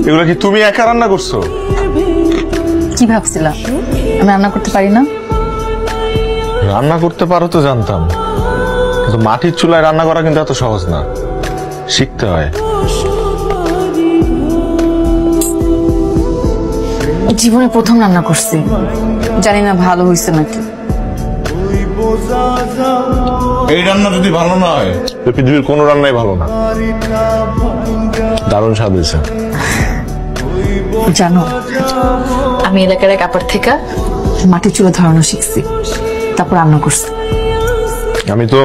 এগুলো কি তুমি একা রান্না করছো? কি ভাবছিলা আমি রান্না করতে পারি না? রান্না করতে পারো তো জানতাম, কিন্তু মাটির চুলায় রান্না করা কিন্তু এত সহজ না, শিখতে হয়। জীবনে প্রথম রান্না করছি, জানি না ভালো হয়েছে নাকি। এই রান্না যদি ভালো না হয় তো পৃথিবীর কোনো রান্নাই ভালো না। দারুণ স্বাদ হয়েছে। জানো, আমি এলাকার এক আপার থেকে মাটির চুলা ধরানো শিখছি, তারপর রান্না করছি। আমি তো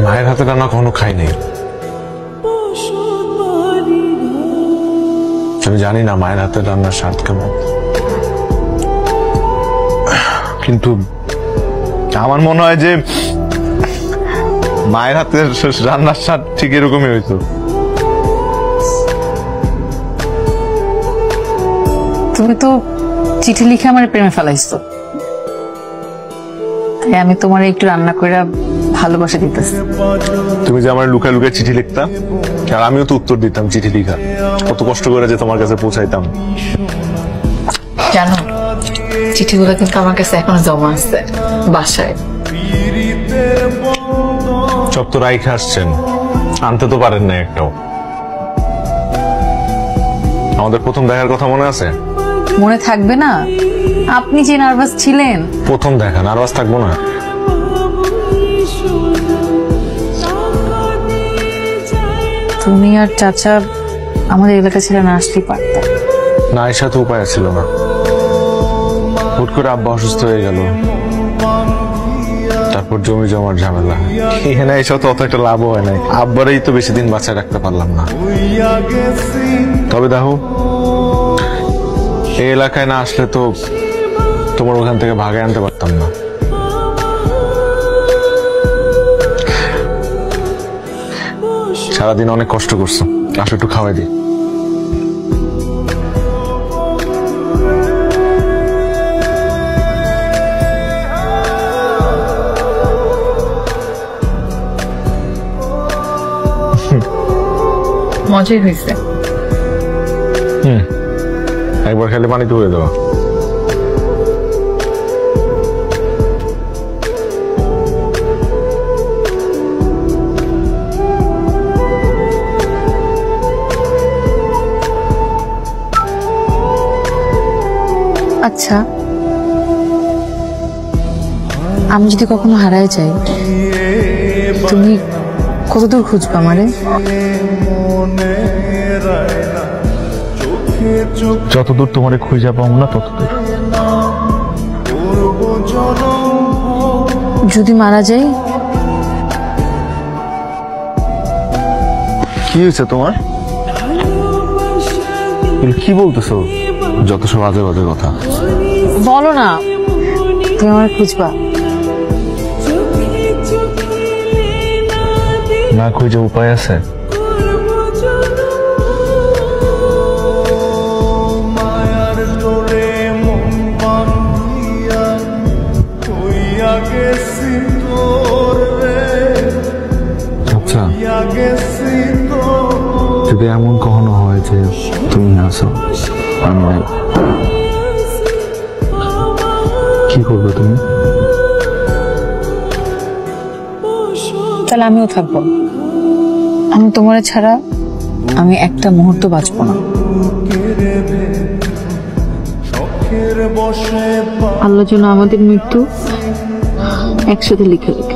মায়ের হাতে রান্না কখনো খাই নাই। আমি জানি না মায়ের হাতে রান্নার স্বাদ কেমন, কিন্তু আমার মনে হয় যে মায়ের হাতের রান্নার স্বাদ ঠিক এরকমই হইতো। তুমি তো চিঠি লিখে আমার প্রেমে ফেলাইছো, তাই আমি তোমার একটু রান্না করে ভালোবাসা দিতেছি। তুমি যে আমার লুকায় লুকায় চিঠি লিখতাম, আর আমিও তো উত্তর দিতাম চিঠি লিখা, কত কষ্ট করে যে তোমার কাছে পৌঁছাইতাম। জানো, চিঠিগুলো কিন্তু আমার কাছে এখনো জমা আছে বাসায়। সব তো রাইখে আসছেন, আনতে তো পারেন না একটাও। আমাদের প্রথম দেখার কথা মনে আছে? মনে থাকবে না? আপনি যে নার্ভাস ছিলেন। প্রথম দেখা, নার্ভাস থাকবো না? তুমি আর চাচা আমাদের এলাকা ছেড়ে না আসলেই পারতেন। না এর সাথে উপায় ছিল না, হুট করে আব্বা অসুস্থ হয়ে গেল, তারপর জমি জমার ঝামেলা। এখানে এসব তো অত একটা লাভও হয় নাই, আব্বারই তো বেশি দিন বাঁচায় রাখতে পারলাম না। তবে দেখো, এই এলাকায় না আসলে তো তোমার ওখান থেকে ভাগে আনতে পারতাম না। সারাদিন অনেক কষ্ট করছো, আসো একটু খাওয়াই দিই। মজাই হয়েছে। একবার খেলে পানি ধুয়ে দেওয়া। আচ্ছা, আমি যদি কখনো হারায় যাই, তুমি কতদূর খুঁজবা আমারে? যতদূর তোমারে খুঁজে পাবো না ততদূর। যদি মারা যাই? কি হয়েছে তোমার? কি বলতেছো? যত সব আজে বাজে কথা। বলো না, তুমি আমার খুঁজবা? না খুঁজে উপায় আছে? আচ্ছা, যদি এমন কখনো হয় যে তুমি আসো আমি নাই, কি করবে তুমি? তাহলে আমিও থাকবো। আমি তোমার ছাড়া আমি একটা মুহূর্ত বাঁচবো না। আল্লাহ যেন আমাদের মৃত্যু একসাথে লিখে রেখে।